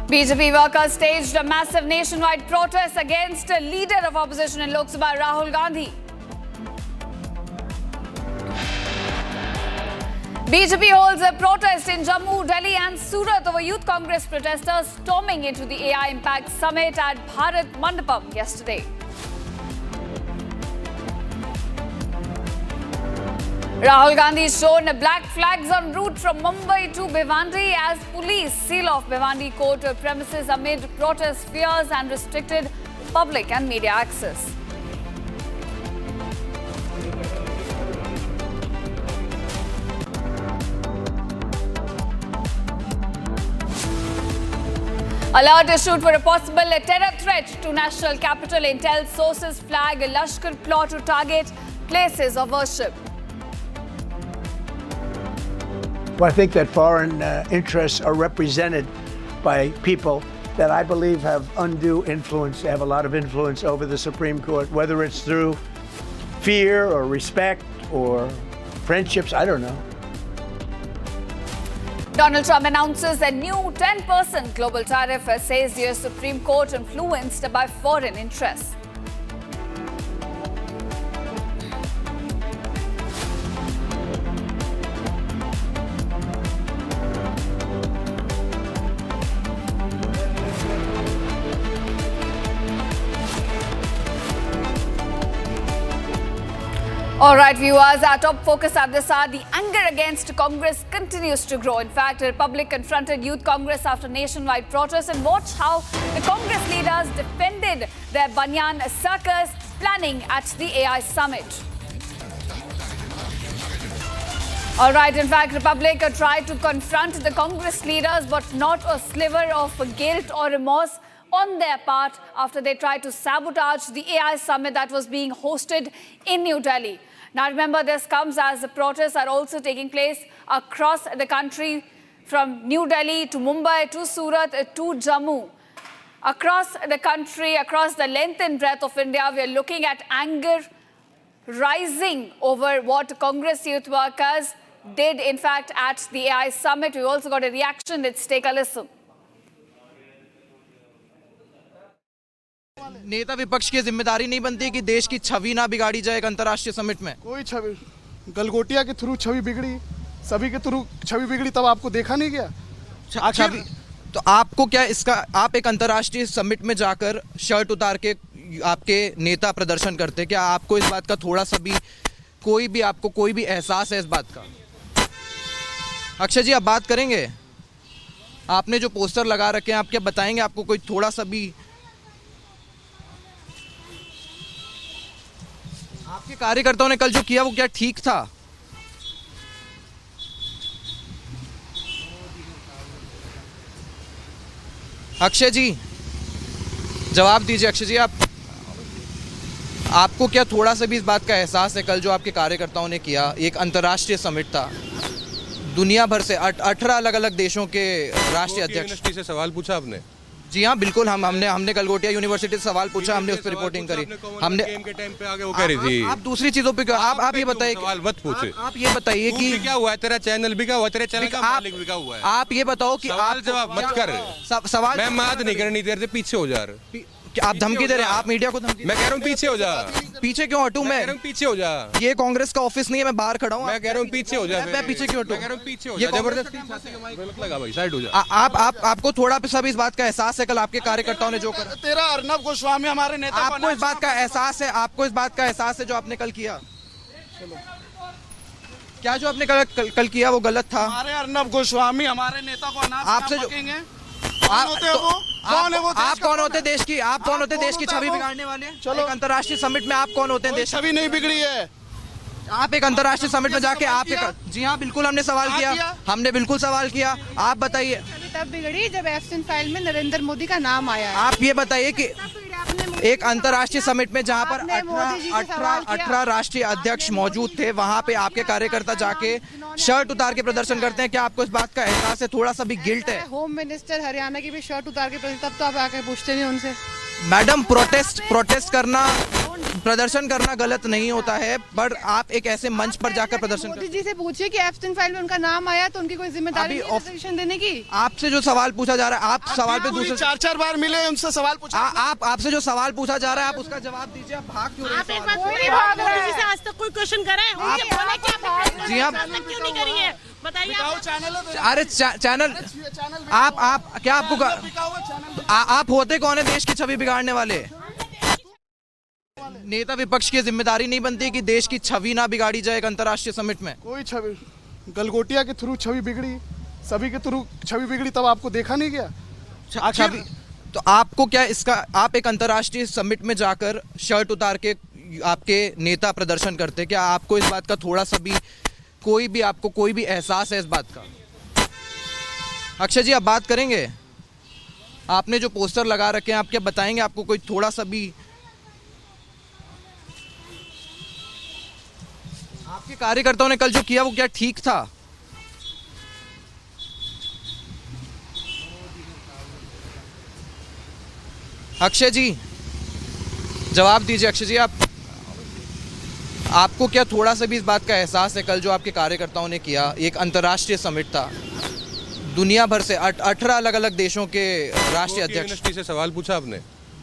BJP workers staged a massive nationwide protest against a leader of opposition in Lok Sabha, Rahul Gandhi. BJP holds a protest in Jammu, Delhi and Surat over Youth Congress protesters storming into the AI Impact Summit at Bharat Mandapam yesterday. Rahul Gandhi shown black flags en route from Mumbai to Bhiwandi as police seal off Bhiwandi court premises amid protest fears and restricted public and media access. Alert issued for a possible terror threat to national capital. Intel sources flag Lashkar plot to target places of worship. Well, I think that foreign interests are represented by people that I believe have undue influence. They have a lot of influence over the Supreme Court, whether it's through fear or respect or friendships, I don't know. Donald Trump announces a new 10% global tariff, says the US Supreme Court influenced by foreign interests. All right, viewers, our top focus at this hour, the anger against Congress continues to grow. In fact, the Republic confronted Youth Congress after nationwide protests, and watch how the Congress leaders defended their Banyan circus planning at the AI Summit. All right, in fact, Republic tried to confront the Congress leaders, but not a sliver of guilt or remorse on their part after they tried to sabotage the AI Summit that was being hosted in New Delhi. Now remember, this comes as the protests are also taking place across the country, from New Delhi to Mumbai to Surat to Jammu. Across the country, across the length and breadth of India, we are looking at anger rising over what Congress youth workers did, in fact, at the AI Summit. We also got a reaction. Let's take a listen. नेता विपक्ष की जिम्मेदारी नहीं बनती कि देश की छवि ना बिगाड़ी जाए एक अंतर्राष्ट्रीय समिट में। कोई छवि गलगोटिया के थ्रू छवि बिगड़ी, सभी के थ्रू छवि बिगड़ी, तब आपको देखा नहीं गया? छवि तो आपको क्या इसका, आप एक अंतर्राष्ट्रीय समिट में जाकर शर्ट उतार के आपके नेता प्रदर्शन करते, क्या आपको इस बात का थोड़ा सा भी आपको कोई भी एहसास है इस बात का? अक्षय जी, आप बात करेंगे? आपने जो पोस्टर लगा रखे हैं, आप क्या बताएंगे? आपको कोई थोड़ा सा भी आपके कार्यकर्ताओं ने कल जो किया वो क्या ठीक था? अक्षय जी, जवाब दीजिए। अक्षय जी, आपको क्या थोड़ा सा भी इस बात का एहसास है कल जो आपके कार्यकर्ताओं ने किया? एक अंतर्राष्ट्रीय समिट था, दुनिया भर से 18 अलग अलग देशों के राष्ट्रीय अध्यक्ष से सवाल पूछा आपने? जी हाँ, बिल्कुल। हमने गलगोटिया यूनिवर्सिटी से सवाल पूछा, हमने उस पर रिपोर्टिंग करी। हमने के टाइम पे आगे वो कह रही थी। आप दूसरी चीजों पे क्यों? आप ये बताइए, सवाल मत पूछे। आप ये बताइए कि क्या हुआ है, तेरा चैनल बिका हुआ, तेरे चैनल का मालिक बिका हुआ है। आप ये बताओ कि सवाल जवाब मत कर। सवाल मैं बात नहीं करनी, देर से पीछे हो जा रहे। आप धमकी दे रहे हैं, आप मीडिया को धमकी? मैं कह रहा हूँ पीछे हो जा। पीछे क्यों हटूं? मैं पीछे हो जा। ये कांग्रेस का ऑफिस नहीं है, मैं बाहर खड़ा हूँ। मैं कह रहा हूँ पीछे हो जा। मैं पीछे क्यों हटूं? मैं कह रहा हूँ पीछे हो जा। जबरदस्ती गलत लगा भाई, साइड हो जा। आपको थोड़ा सा भी इस बात का एहसास है कल आपके कार्यकर्ताओं ने जो करा? तेरा अर्नब गोस्वामी हमारे नेता, आपको इस बात का एहसास है? आपको इस बात का एहसास है जो आपने कल किया? क्या जो आपने कल किया वो गलत था? हमारे अर्नब गोस्वामी हमारे नेता को आपसे जो कौन होते हैं वो? कौन है वो? आप कौन होते देश की? आप कौन होते देश की छवि बिगाड़ने वाले? चलो, एक अंतर्राष्ट्रीय समिट में आप कौन होते हैं? देश छवि नहीं बिगड़ी है। आप एक अंतर्राष्ट्रीय समिट में जाके आप जी हाँ, बिल्कुल हमने सवाल किया। हमने बिल्कुल सवाल किया। आप बताइए। तब बिगड़ी जब एब्सेंट फाइल में नरेंद्र मोदी का नाम आया है। आप ये बताइए कि एक अंतर्राष्ट्रीय समिट में जहां पर 18 राष्ट्रीय अध्यक्ष मौजूद थे, वहां पे आपके कार्यकर्ता जाके शर्ट उतार के प्रदर्शन करते हैं। क्या आपको इस बात का एहसास है? थोड़ा सा भी गिल्ट है? होम मिनिस्टर हरियाणा की भी शर्ट उतार के, तब तो आप आके पूछते नहीं उनसे। मैडम, प्रोटेस्ट करना, प्रदर्शन करना गलत नहीं होता है, पर आप एक ऐसे मंच पर जाकर प्रदर्शन मोदी जी से पूछिए कि एब्सेंट फाइल में उनका नाम आया तो उनकी कोई जिम्मेदारी अभी नहीं है डिसीजन देने की। आपसे जो सवाल पूछा जा रहा है, आप सवाल पे दूसरे 4-4 बार मिले, उनसे सवाल पूछा। आपसे जो सवाल पूछा जा रहा है आप उसका जवाब दीजिए। आप भाग क्यों रहे हैं? आप एक बात बोलिए, मोदी जी से आज तक कोई क्वेश्चन करे? उनके बोले क्या? जी, आप क्यों नहीं करी है बताइए। अरे चैनल, आप क्या आपको आप होते कौन है देश की छवि बिगाड़ने वाले? नेता विपक्ष की जिम्मेदारी नहीं बनती कि देश की छवि ना बिगाड़ी जाए एक अंतर्राष्ट्रीय समिट में। कोई छवि, गलगोटिया के थ्रू छवि बिगड़ी, सभी के थ्रू छवि बिगड़ी, तब आपको देखा नहीं गया? छवि तो आपको क्या इसका, आप एक अंतर्राष्ट्रीय समिट में जाकर शर्ट उतार के आपके नेता प्रदर्शन करते, क्या आपको इस बात का थोड़ा सा भी आपको कोई भी एहसास है इस बात का? अक्षय जी, आप बात करेंगे? आपने जो पोस्टर लगा रखे हैं, आप क्या बताएंगे? आपको कोई थोड़ा सा भी, आपके कार्यकर्ताओं ने कल जो किया वो क्या ठीक था? अक्षय जी, जवाब दीजिए। अक्षय जी, आपको क्या थोड़ा सा भी इस बात का एहसास है कल जो आपके कार्यकर्ताओं ने किया? एक अंतर्राष्ट्रीय समिट था, दुनिया भर से 18 अलग अलग देशों के राष्ट्रीय अध्यक्ष से सवाल पूछा आपने?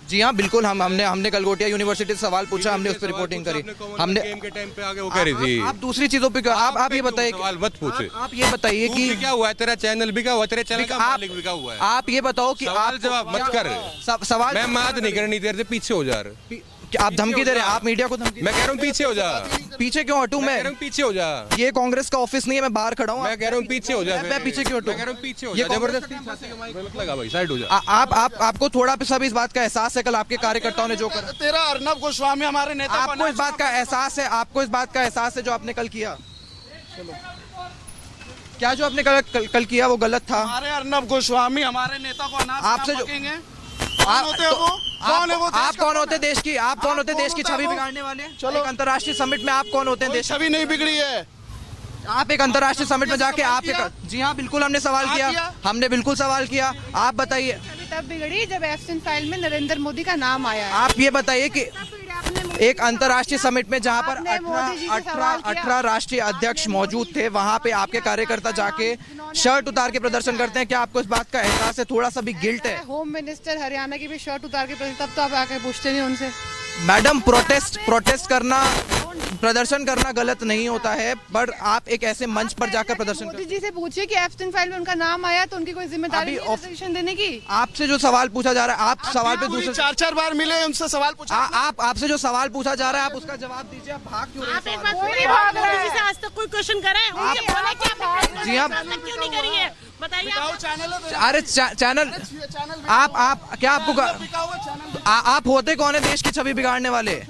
जी हाँ, बिल्कुल। हमने गलगोटिया यूनिवर्सिटी से सवाल पूछा, हमने उस पर रिपोर्टिंग करी। हमने के टाइम पे आगे वो कह रही थी। आप दूसरी चीजों पे क्यों? आप ये बताइए, सवाल मत पूछे। आप ये बताइए कि क्या हुआ है, तेरा चैनल बिका हुआ, तेरे चैनल का मालिक बिका हुआ है। आप ये बताओ कि सवाल जवाब मत कर। सवाल मैं बात नहीं करनी, देर से पीछे हो जा रहे। आप धमकी दे रहे हैं, आप मीडिया को धमकी? मैं कह रहा हूँ पीछे हो जा। पीछे क्यों हटूं? मैं पीछे हो जा। ये कांग्रेस का ऑफिस नहीं है, मैं बाहर खड़ा हूँ। मैं कह रहा हूँ पीछे हो जा। मैं पीछे क्यों हटूं? मैं कह रहा हूँ पीछे हो जा। जबरदस्ती छाती के माइक मत लगा भाई, साइड हो जा। आपको थोड़ा सा भी इस बात का एहसास है कल आपके कार्यकर्ताओं ने जो करा? तेरा अर्नब गोस्वामी हमारे नेता, आपको इस बात का एहसास है? आपको इस बात का एहसास है जो आपने कल किया? क्या जो आपने कल किया वो गलत था? हमारे अर्नब गोस्वामी हमारे नेता को अनाज आपसे जो कौन होते हैं वो? कौन है वो? आप कौन होते देश की? आप कौन होते देश की छवि बिगाड़ने वाले? चलो, एक अंतर्राष्ट्रीय समिट में आप कौन होते हैं? देश छवि नहीं बिगड़ी है। आप एक अंतर्राष्ट्रीय समिट में जाके आप जी हाँ, बिल्कुल हमने सवाल किया, हमने बिल्कुल सवाल किया। आप बताइए। तब बिगड़ी जब एब्सेंट फाइल में नरेंद्र मोदी का नाम आया। आप ये बताइए कि एक अंतर्राष्ट्रीय समिट में जहां पर 18 राष्ट्रीय अध्यक्ष मौजूद थे, वहां पे आपके कार्यकर्ता जाके शर्ट उतार के प्रदर्शन करते हैं, क्या आपको इस बात का एहसास है? थोड़ा सा भी गिल्ट है? होम मिनिस्टर हरियाणा की भी शर्ट उतार के तब तो आप आके पूछते नहीं उनसे। मैडम, प्रोटेस्ट करना, प्रदर्शन करना गलत नहीं होता है, पर आप एक ऐसे मंच पर जाकर प्रदर्शन मोदी जी से पूछिए कि एब्सेंट फाइल में उनका नाम आया तो उनकी कोई जिम्मेदारी नहीं है डिसीजन देने की। आपसे जो सवाल पूछा जा रहा है, आप सवाल पे दूसरे 4-4 बार मिले, उनसे सवाल पूछा। आपसे जो सवाल पूछा जा रहा है आप उसका जवाब दीजिए। आप भाग क्यों रहे हैं? आप एक बात बोलिए, मोदी जी से आज तक कोई क्वेश्चन करे? उनके बोले क्या? जी, आप क्यों नहीं करी है बताइए। अरे चैनल, आप क्या आपको आप होते कौन है देश की छवि बिगाड़ने वाले?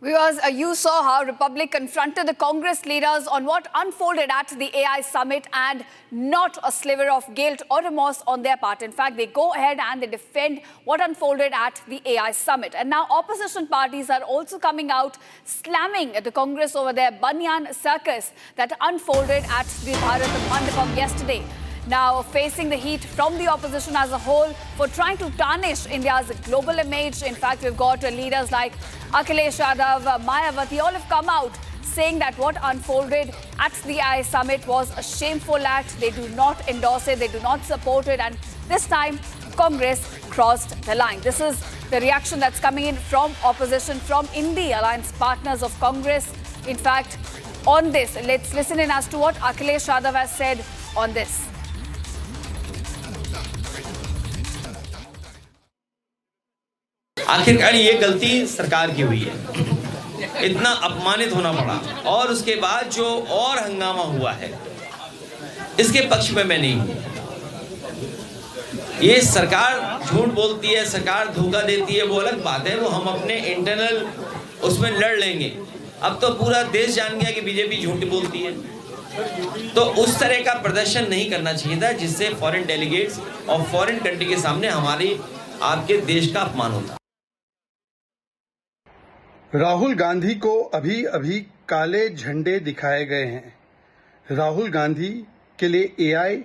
Viewers, you saw how Republic confronted the Congress leaders on what unfolded at the AI summit, and not a sliver of guilt or remorse on their part. In fact, they go ahead and they defend what unfolded at the AI summit. And now opposition parties are also coming out slamming the Congress over their Banyan circus that unfolded at the Bharat Mandapam yesterday. Now facing the heat from the opposition as a whole for trying to tarnish India's global image. In fact, we've got leaders like Akhilesh Yadav, Mayawati, all have come out saying that what unfolded at the AI summit was a shameful act. They do not endorse it, they do not support it, and this time Congress crossed the line. This is the reaction that's coming in from opposition, from Indie alliance partners of Congress. In fact, on this, let's listen in as to what Akhilesh Yadav has said on this. आखिरकार ये गलती सरकार की हुई है, इतना अपमानित होना पड़ा, और उसके बाद जो और हंगामा हुआ है इसके पक्ष में मैं नहीं हूं। ये सरकार झूठ बोलती है, सरकार धोखा देती है, वो अलग बात है, वो हम अपने इंटरनल उसमें लड़ लेंगे। अब तो पूरा देश जान गया कि बीजेपी झूठ बोलती है, तो उस तरह का प्रदर्शन नहीं करना चाहिए था जिससे फॉरेन डेलीगेट्स और फॉरेन कंट्री के सामने हमारी आपके देश का अपमान होता। राहुल गांधी को अभी अभी काले झंडे दिखाए गए हैं। राहुल गांधी के लिए एआई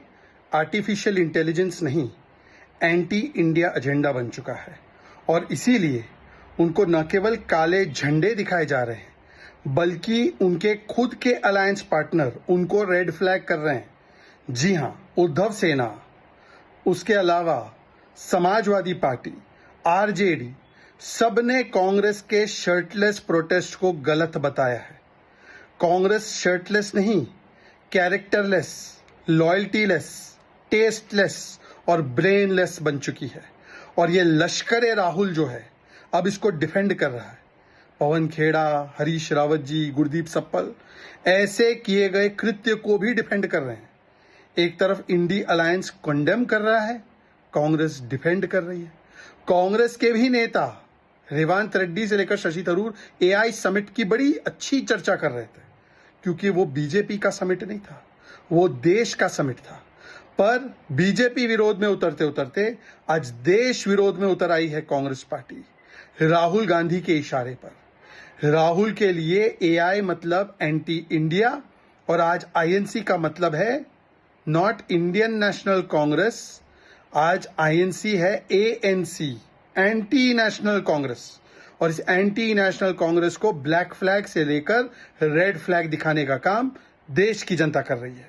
आर्टिफिशियल इंटेलिजेंस नहीं, एंटी इंडिया एजेंडा बन चुका है और इसीलिए उनको न केवल काले झंडे दिखाए जा रहे हैं बल्कि उनके खुद के अलायंस पार्टनर उनको रेड फ्लैग कर रहे हैं। जी हां, उद्धव सेना, उसके अलावा समाजवादी पार्टी, आरजेडी, सबने कांग्रेस के शर्टलेस प्रोटेस्ट को गलत बताया है। कांग्रेस शर्टलेस नहीं, कैरेक्टरलेस, लॉयल्टीलेस, टेस्टलेस और ब्रेनलेस बन चुकी है और ये लश्कर राहुल जो है अब इसको डिफेंड कर रहा है। पवन खेड़ा, हरीश रावत जी, गुरदीप सप्पल ऐसे किए गए कृत्य को भी डिफेंड कर रहे हैं। एक तरफ इंडी अलायंस कंडेम कर रहा है, कांग्रेस डिफेंड कर रही है। कांग्रेस के भी नेता रेवांत रेड्डी से लेकर शशि थरूर एआई समिट की बड़ी अच्छी चर्चा कर रहे थे क्योंकि वो बीजेपी का समिट नहीं था, वो देश का समिट था। पर बीजेपी विरोध में उतरते उतरते आज देश विरोध में उतर आई है कांग्रेस पार्टी, राहुल गांधी के इशारे पर। राहुल के लिए एआई मतलब एंटी इंडिया और आज आईएनसी का मतलब है नॉट इंडियन नेशनल कांग्रेस, आज आईएनसी है एएनसी, एंटी नेशनल कांग्रेस। और इस एंटी नेशनल कांग्रेस को ब्लैक फ्लैग से लेकर रेड फ्लैग दिखाने का काम देश की जनता कर रही है।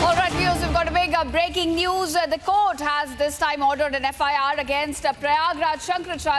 All right, viewers, we've got a big breaking news. The court has this time ordered an FIR against Prayagraj Shankaracharya